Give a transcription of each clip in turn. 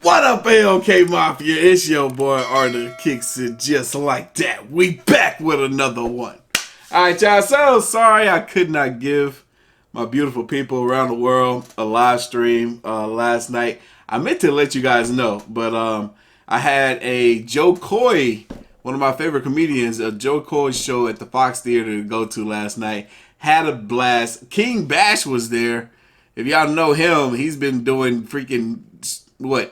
What up, AOK Mafia? It's your boy Artofkickz, and just like that, we back with another one. Alright, y'all, so sorry I could not give my beautiful people around the world a live stream last night. I meant to let you guys know, but I had a Joe Coy, one of my favorite comedians, a Joe Coy show at the Fox Theater to go to last night. Had a blast. King Bash was there. If y'all know him, he's been doing freaking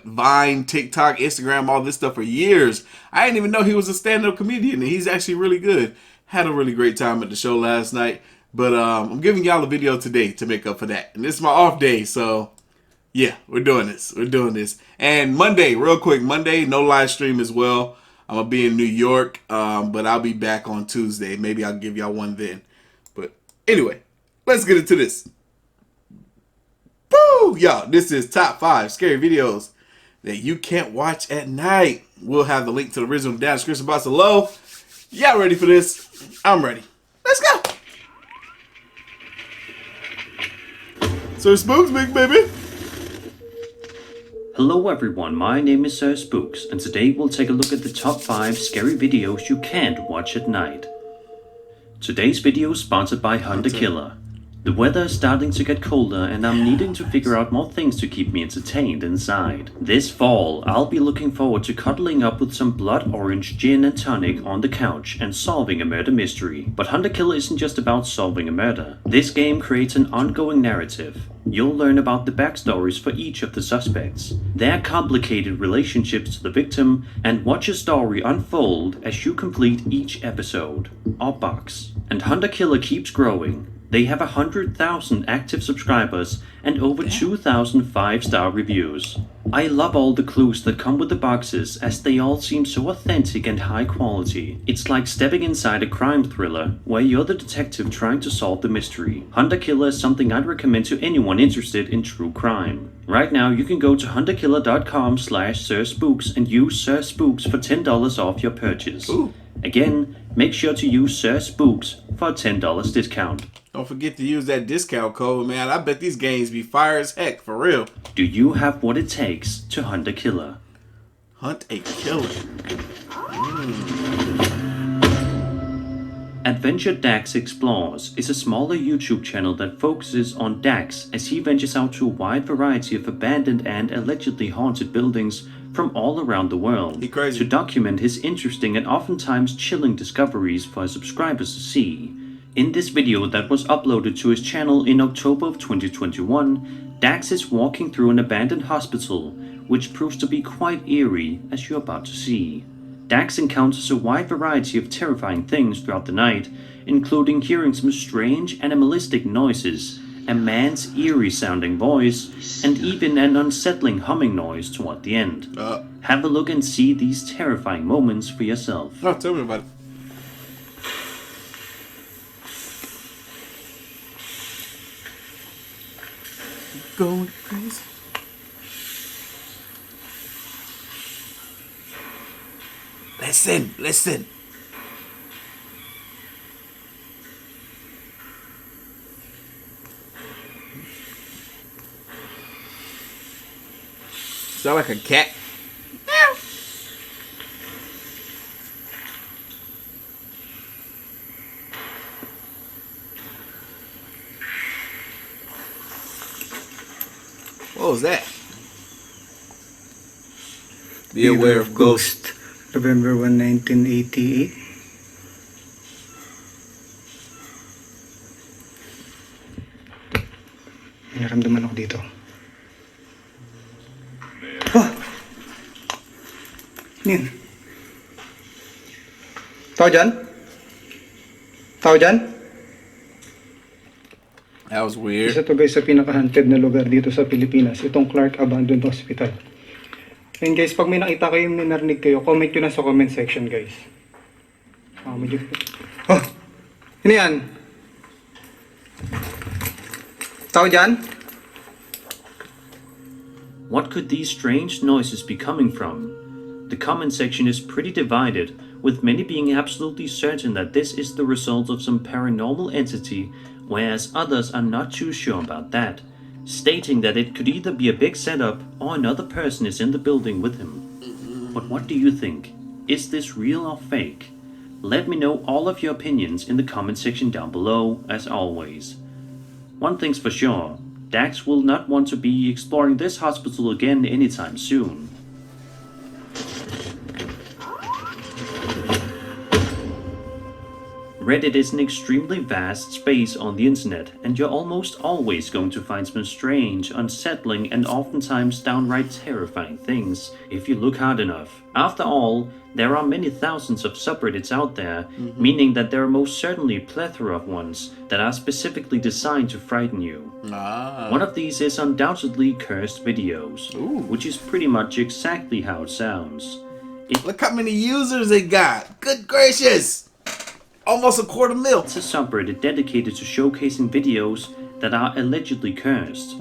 Vine, TikTok, Instagram, all this stuff for years. I didn't even know he was a stand-up comedian, and he's actually really good. Had a really great time at the show last night, but I'm giving y'all a video today to make up for that. And this is my off day, so yeah, we're doing this. And Monday, real quick, Monday, no live stream as well. I'm gonna be in New York, but I'll be back on Tuesday. Maybe I'll give y'all one then. But anyway, let's get into this. Woo! Y'all, this is top 5 scary videos that you can't watch at night. We'll have the link to the original down in the description box below. Y'all ready for this? I'm ready. Let's go! Sir Spooks, big baby. Hello everyone, my name is Sir Spooks, and today we'll take a look at the top 5 scary videos you can't watch at night. Today's video is sponsored by Hunter Killer. The weather is starting to get colder and I'm needing to figure out more things to keep me entertained inside. This fall, I'll be looking forward to cuddling up with some blood orange gin and tonic on the couch and solving a murder mystery. But Hunter Killer isn't just about solving a murder. This game creates an ongoing narrative. You'll learn about the backstories for each of the suspects, their complicated relationships to the victim, and watch a story unfold as you complete each episode or box. And Hunter Killer keeps growing. They have 100,000 active subscribers and over 2,000 5-star reviews. I love all the clues that come with the boxes as they all seem so authentic and high quality. It's like stepping inside a crime thriller where you're the detective trying to solve the mystery. Hunter Killer is something I'd recommend to anyone interested in true crime. Right now you can go to hunterkiller.com/SirSpooks and use Sir Spooks for $10 off your purchase. Ooh. Again, make sure to use Sir Spooks for a $10 discount. Don't forget to use that discount code, man. I bet these games be fire as heck, for real. Do you have what it takes to hunt a killer? Hunt a killer. Adventure Dax Explores is a smaller YouTube channel that focuses on Dax as he ventures out to a wide variety of abandoned and allegedly haunted buildings from all around the world to document his interesting and oftentimes chilling discoveries for his subscribers to see. In this video that was uploaded to his channel in October of 2021, Dax is walking through an abandoned hospital, which proves to be quite eerie as you're about to see. Dax encounters a wide variety of terrifying things throughout the night, including hearing some strange animalistic noises, a man's eerie sounding voice, and even an unsettling humming noise toward the end. Have a look and see these terrifying moments for yourself. Oh, tell me about it. Going crazy. Listen. Sound like a cat. What was that? Be aware of ghosts. November 1, 1988. May naramdaman ako dito. Oh! Yan. Tao dyan? Tao dyan? That was weird. Isa to guys sa pinaka-haunted na lugar dito sa Pilipinas. Itong Clark Abandoned Hospital. And guys, pag may nakita kayo, may narinig kayo, comment nyo na sa comment section guys. Medyo... Oh! Ano yan? Tao dyan? What could these strange noises be coming from? The comment section is pretty divided, with many being absolutely certain that this is the result of some paranormal entity, whereas others are not too sure about that. stating that it could either be a big setup or another person is in the building with him. But what do you think? Is this real or fake? Let me know all of your opinions in the comment section down below, as always. One thing's for sure, Dax will not want to be exploring this hospital again anytime soon. Reddit is an extremely vast space on the internet, and you're almost always going to find some strange, unsettling, and oftentimes downright terrifying things if you look hard enough. After all, there are many thousands of subreddits out there, meaning that there are most certainly a plethora of ones that are specifically designed to frighten you. One of these is undoubtedly cursed videos, which is pretty much exactly how it sounds. Look how many users they got. Good gracious. Almost 250,000. It's a subreddit dedicated to showcasing videos that are allegedly cursed.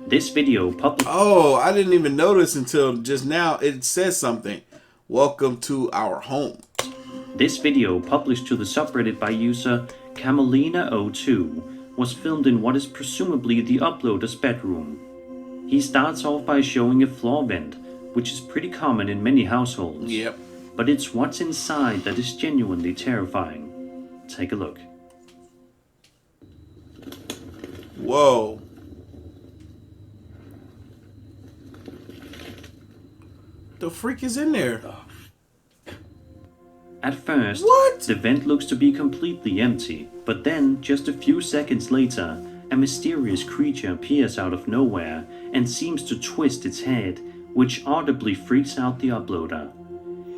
This video published... Oh, I didn't even notice until just now. It says something. Welcome to our home. This video, published to the subreddit by user Camelina02, was filmed in what is presumably the uploader's bedroom. He starts off by showing a floor vent, which is pretty common in many households. Yep. But it's what's inside that is genuinely terrifying. Take a look. Whoa. The freak is in there? At first, What? the vent looks to be completely empty, but then, just a few seconds later, a mysterious creature appears out of nowhere and seems to twist its head, which audibly freaks out the uploader.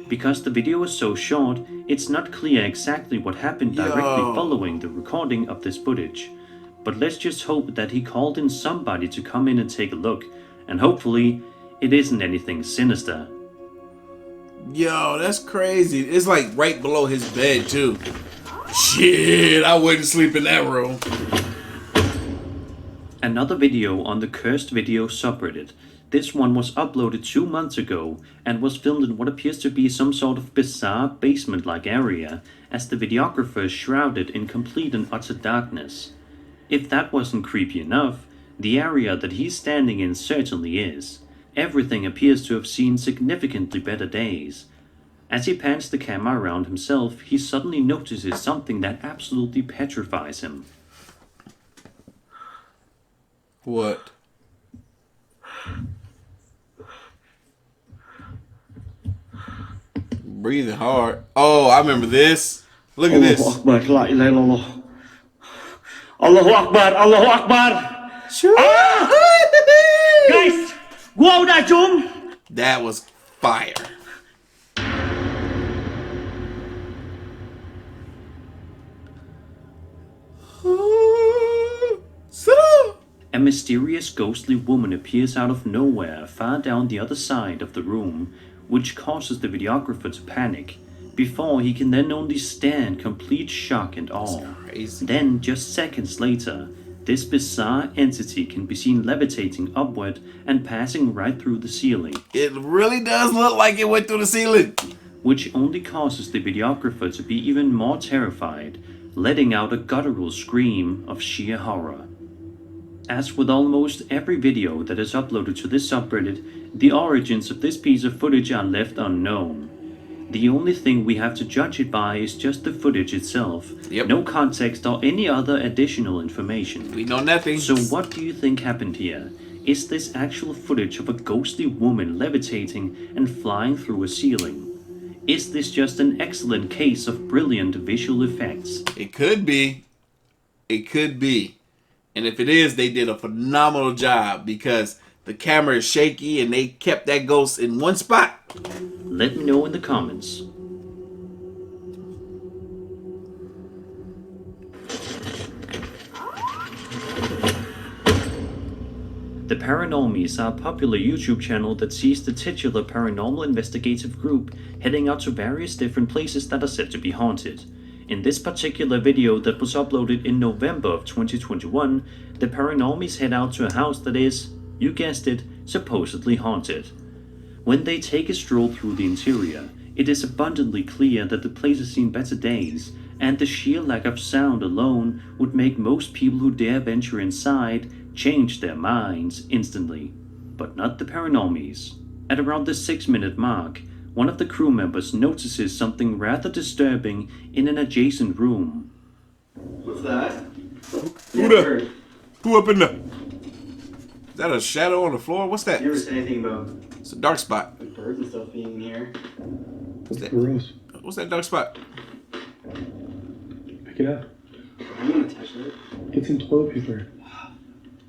Because the video is so short, it's not clear exactly what happened directly following the recording of this footage. But let's just hope that he called in somebody to come in and take a look, and hopefully, it isn't anything sinister. Yo, that's crazy. It's like right below his bed, too. Shit, I wouldn't sleep in that room. Another video on the Cursed Video subreddit. This one was uploaded 2 months ago and was filmed in what appears to be some sort of bizarre basement-like area, as the videographer is shrouded in complete and utter darkness. If that wasn't creepy enough, the area that he's standing in certainly is. Everything appears to have seen significantly better days. As he pans the camera around himself, he suddenly notices something that absolutely petrifies him. What? Breathing hard. Oh, I remember this. Look at this. Allahu Akbar, la ilaha illallah. Allahu Akbar, Allahu Akbar. Guys, wow dah jom. That was fire. A mysterious ghostly woman appears out of nowhere far down the other side of the room, which causes the videographer to panic, before he can then only stare in complete shock and awe. Crazy. Then, just seconds later, this bizarre entity can be seen levitating upward and passing right through the ceiling. It really does look like it went through the ceiling. Which only causes the videographer to be even more terrified, letting out a guttural scream of sheer horror. As with almost every video that is uploaded to this subreddit, the origins of this piece of footage are left unknown. The only thing we have to judge it by is just the footage itself. Yep. No context or any other additional information. We know nothing. So what do you think happened here? Is this actual footage of a ghostly woman levitating and flying through a ceiling? Is this just an excellent case of brilliant visual effects? It could be. It could be. And if it is, they did a phenomenal job because the camera is shaky and they kept that ghost in one spot. Let me know in the comments. The Paranormies are a popular YouTube channel that sees the titular paranormal investigative group heading out to various different places that are said to be haunted. In this particular video that was uploaded in November of 2021, the Paranormies head out to a house that is, you guessed it, supposedly haunted. When they take a stroll through the interior, it is abundantly clear that the place has seen better days, and the sheer lack of sound alone would make most people who dare venture inside changed their minds instantly, but not the Paranormies. At around the 6-minute mark, one of the crew members notices something rather disturbing in an adjacent room. What's that? Who up in there? Is that a shadow on the floor? What's that? You ever say anything about It's a dark spot. like birds and stuff being in here? What's that? Gross. What's that dark spot? Pick it up. I don't want to touch it. It's in toilet paper.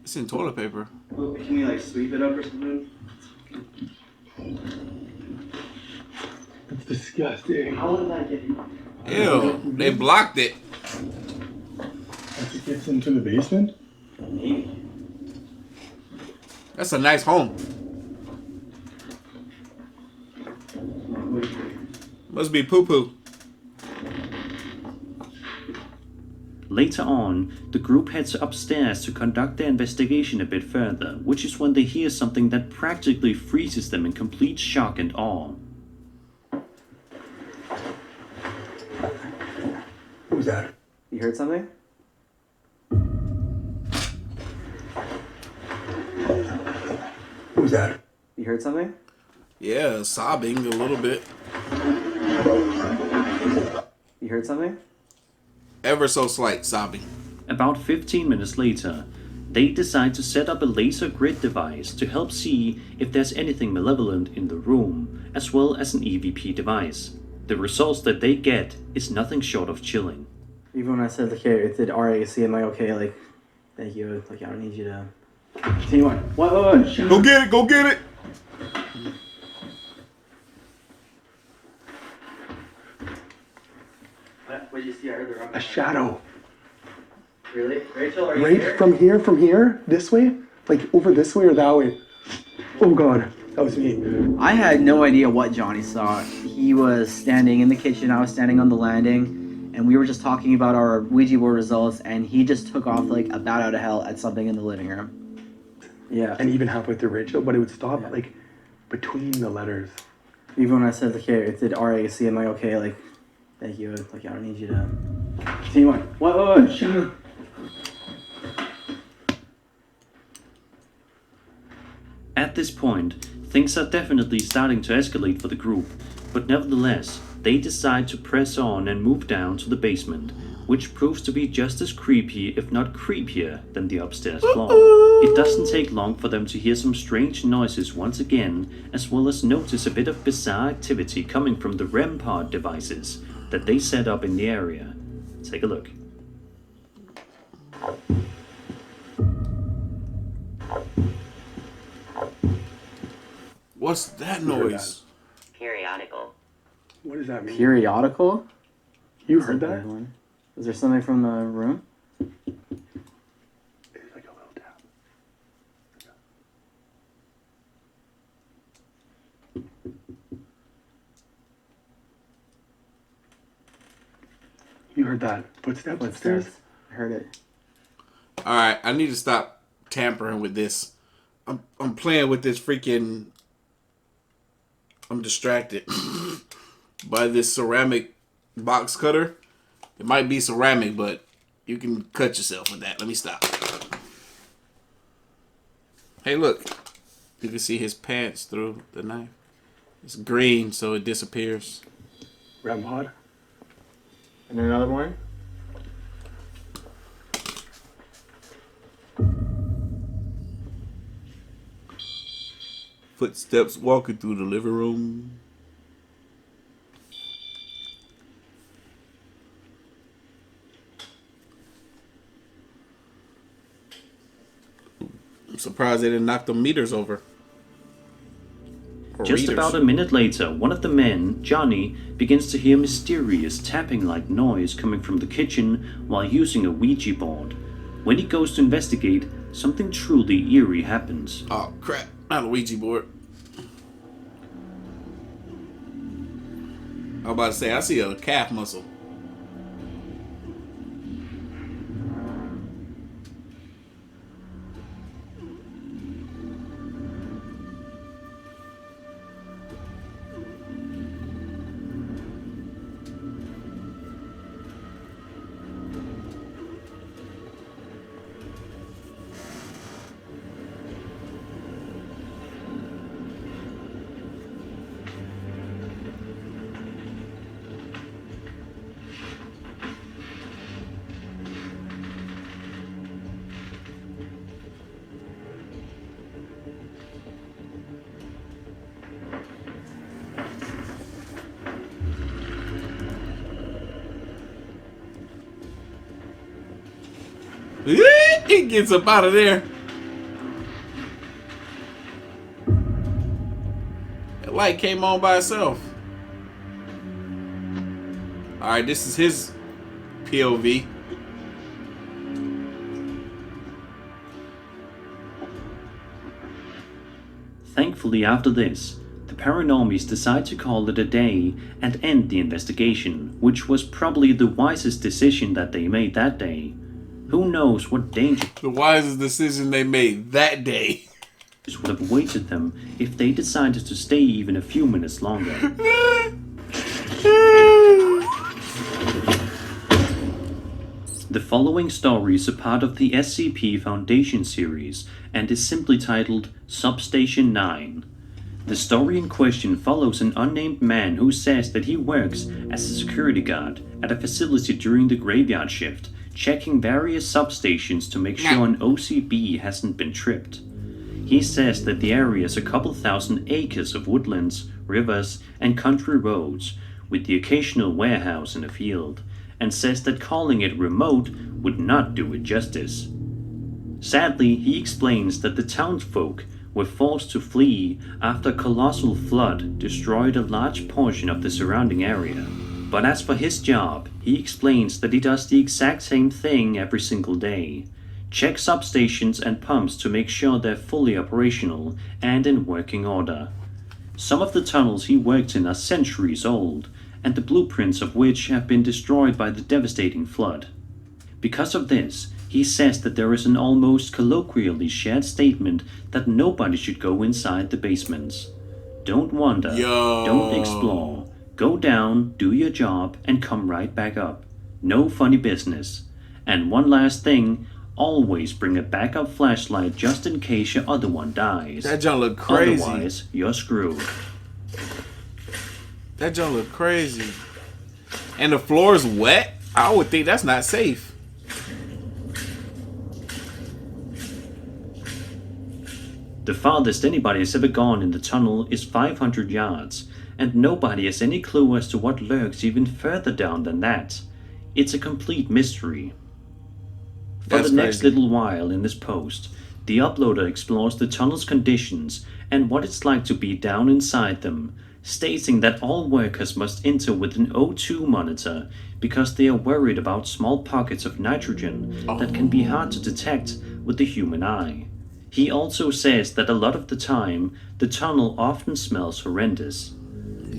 It's in toilet paper. Well, can we like sweep it up or something? That's disgusting. How did that get here? Ew, they blocked it. Once it gets into the basement? Maybe. That's a nice home. Must be poo-poo. Later on, the group heads upstairs to conduct their investigation a bit further, which is when they hear something that practically freezes them in complete shock and awe. Who's that? You heard something? Who's that? You heard something? Yeah, sobbing a little bit. You heard something? Ever so slight sobbing. About 15 minutes later, they decide to set up a laser grid device to help see if there's anything malevolent in the room, as well as an EVP device. The results that they get is nothing short of chilling. Even when I said, like, hey, it did RAC, am I okay? Like, thank you. Like, I don't need you to continue on. What? Go get it, go get it! What did you see? I heard the wrong. A shadow. Really? Rachel, are you Right here? from here, this way? Like over this way or that way? Oh god, that was me. I had no idea what Johnny saw. He was standing in the kitchen, I was standing on the landing, and we were just talking about our Ouija board results, and he just took off like a bat out of hell at something in the living room. Yeah. And even halfway through Rachel, but it would stop Yeah. like between the letters. Even when I said, like, hey, it did RAC, am I okay? Like, thank you. Like, I don't need you to continue on. What? Shut up. At this point, things are definitely starting to escalate for the group, but nevertheless, they decide to press on and move down to the basement, which proves to be just as creepy, if not creepier, than the upstairs floor. It doesn't take long for them to hear some strange noises once again, as well as notice a bit of bizarre activity coming from the REM pod devices that they set up in the area. Take a look. What's that noise? Periodical. What does that mean? Periodical? You heard that? Is there something from the room? It's like a little tap. You heard that? Footsteps upstairs? I heard it. Alright, I need to stop tampering with this. I'm playing with this freaking... I'm distracted by this ceramic box cutter. It might be ceramic, but you can cut yourself with that. Let me stop. Hey, look. You can see his pants through the knife. It's green, so it disappears. REM pod? And another one? Footsteps walking through the living room. I'm surprised they didn't knock the meters over. Or Just readers. about a minute later, one of the men, Johnny, begins to hear mysterious tapping-like noise coming from the kitchen while using a Ouija board. When he goes to investigate, something truly eerie happens. Oh crap, not a Ouija board. I'm about to say, I see a calf muscle. He gets up out of there. The light came on by itself. Alright, this is his POV. Thankfully, after this, the paranormies decide to call it a day and end the investigation, which was probably the wisest decision that they made that day. Who knows what dangers The wisest decision they made that day. would have awaited them if they decided to stay even a few minutes longer. The following story is a part of the SCP Foundation series and is simply titled Substation 9. The story in question follows an unnamed man who says that he works as a security guard at a facility during the graveyard shift, checking various substations to make sure an OCB hasn't been tripped. He says that the area is a couple thousand acres of woodlands, rivers, and country roads, with the occasional warehouse in a field, and says that calling it remote would not do it justice. Sadly, he explains that the townsfolk were forced to flee after a colossal flood destroyed a large portion of the surrounding area. But as for his job, he explains that he does the exact same thing every single day. Check substations and pumps to make sure they're fully operational and in working order. Some of the tunnels he worked in are centuries old, and the blueprints of which have been destroyed by the devastating flood. Because of this, he says that there is an almost colloquially shared statement that nobody should go inside the basements. Don't wander, don't explore, go down, do your job, and come right back up. No funny business. And one last thing, always bring a backup flashlight just in case your other one dies. That junk look crazy. Otherwise, you're screwed. That junk look crazy. And the floor is wet? I would think that's not safe. The farthest anybody has ever gone in the tunnel is 500 yards, and nobody has any clue as to what lurks even further down than that. It's a complete mystery. For That's the next crazy. little while in this post, the uploader explores the tunnel's conditions and what it's like to be down inside them, stating that all workers must enter with an O2 monitor because they are worried about small pockets of nitrogen that can be hard to detect with the human eye. He also says that a lot of the time, the tunnel often smells horrendous.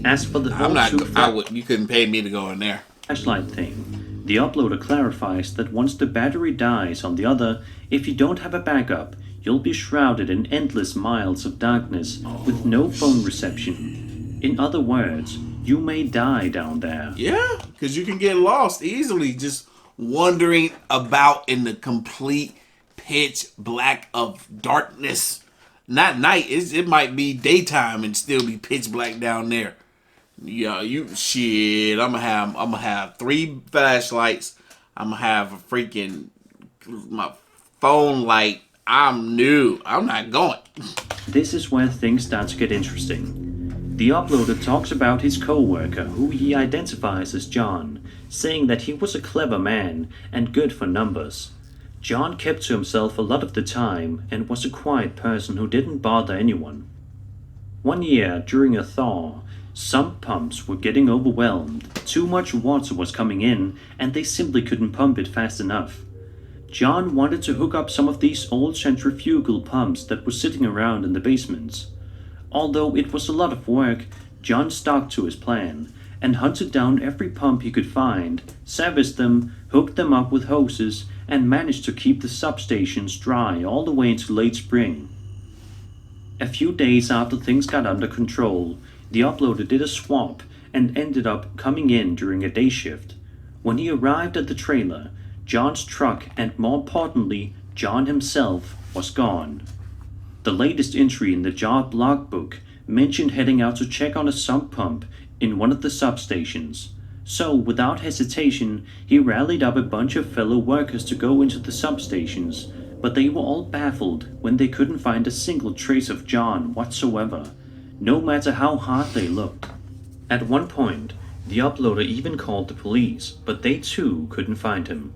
As for the I'm not. O2 You couldn't pay me to go in there. flashlight thing, the uploader clarifies that once the battery dies on the other, if you don't have a backup, you'll be shrouded in endless miles of darkness with no phone reception. In other words, you may die down there. Yeah, because you can get lost easily just wandering about in the complete pitch black of darkness. Not night. It might be daytime and still be pitch black down there. Yeah, I'm gonna have 3 flashlights. I'm gonna have a freaking my phone light. I'm not going. This is where things start to get interesting. The uploader talks about his coworker, who he identifies as John, saying that he was a clever man and good for numbers. John kept to himself a lot of the time and was a quiet person who didn't bother anyone. One year, during a thaw, some pumps were getting overwhelmed, too much water was coming in, and they simply couldn't pump it fast enough. John wanted to hook up some of these old centrifugal pumps that were sitting around in the basements. Although it was a lot of work, John stuck to his plan and hunted down every pump he could find, serviced them, hooked them up with hoses, and managed to keep the substations dry all the way into late spring. A few days after things got under control, the uploader did a swap and ended up coming in during a day shift. When he arrived at the trailer, John's truck and, more importantly, John himself was gone. The latest entry in the job logbook mentioned heading out to check on a sump pump in one of the substations. So, without hesitation, he rallied up a bunch of fellow workers to go into the substations, but they were all baffled when they couldn't find a single trace of John whatsoever, no matter how hard they looked. At one point, the uploader even called the police, but they too couldn't find him.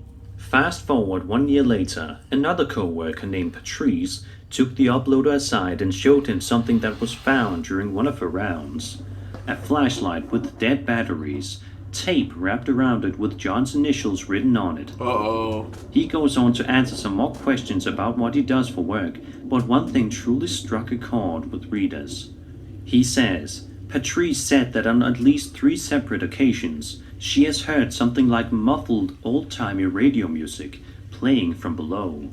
Fast forward 1 year later, another coworker named Patrice took the uploader aside and showed him something that was found during one of her rounds. A flashlight with dead batteries, tape wrapped around it with John's initials written on it. Uh-oh. He goes on to answer some more questions about what he does for work, but one thing truly struck a chord with readers. He says, Patrice said that on at least 3 separate occasions, she has heard something like muffled old-timey radio music playing from below.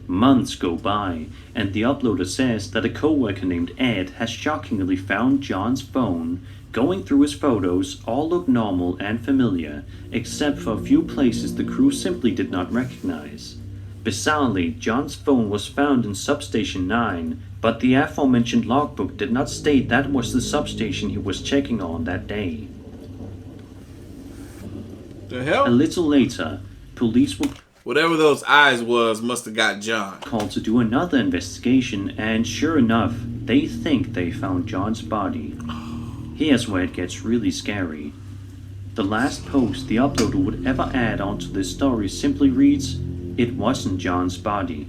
Months go by, and the uploader says that a coworker named Ed has shockingly found John's phone. Going through his photos, all look normal and familiar, except for a few places the crew simply did not recognize. Bizarrely, John's phone was found in Substation 9, but the aforementioned logbook did not state that was the substation he was checking on that day. The hell? A little later, police were Whatever those eyes was must have got John. called to do another investigation, and sure enough, they think they found John's body. Here's where it gets really scary. The last post the uploader would ever add onto this story simply reads, "It wasn't John's body."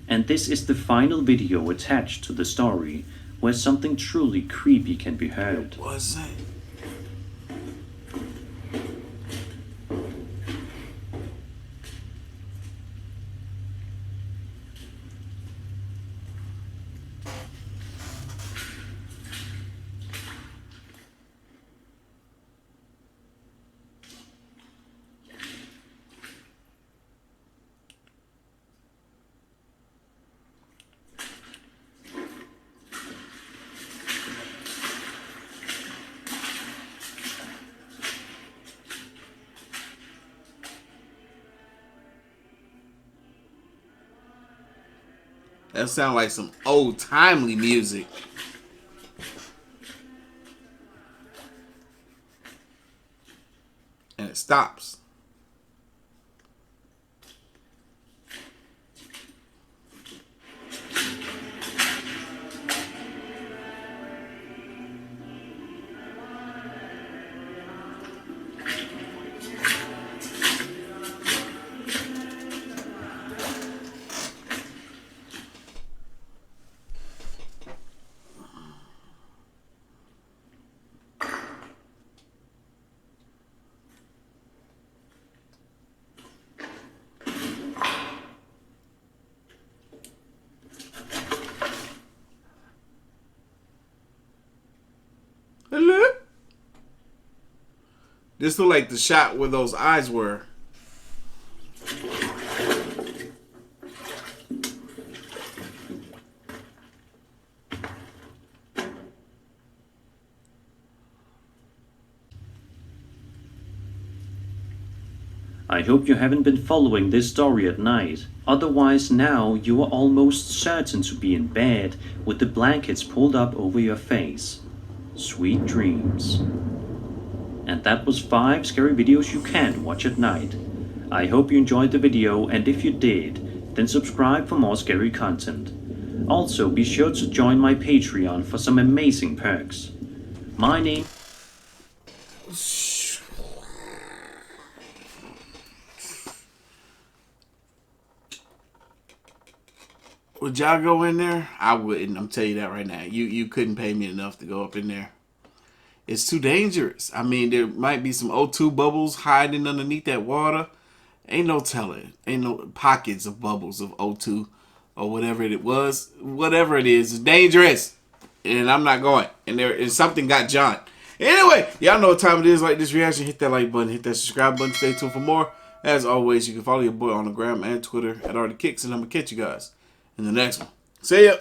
And this is the final video attached to the story, where something truly creepy can be heard. Was it? That sounds like some old timely music. And it stops. Hello? This look like the shot where those eyes were. I hope you haven't been following this story at night. Otherwise now you are almost certain to be in bed with the blankets pulled up over your face. Sweet dreams. And that was 5 scary videos you can't watch at night. I hope you enjoyed the video, and if you did, then subscribe for more scary content. Also, be sure to join my Patreon for some amazing perks. My name... Would y'all go in there? I wouldn't. I'm telling you that right now. You couldn't pay me enough to go up in there. It's too dangerous. I mean, there might be some O2 bubbles hiding underneath that water. Ain't no telling. Ain't no pockets of bubbles of O2 or whatever it was. Whatever it is, it's dangerous. And I'm not going. And something got John. Anyway, y'all know what time it is. Like this reaction, hit that like button, hit that subscribe button. Stay tuned for more. As always, you can follow your boy on the gram and Twitter at Artofkickz, and I'm going to catch you guys in the next one. See ya.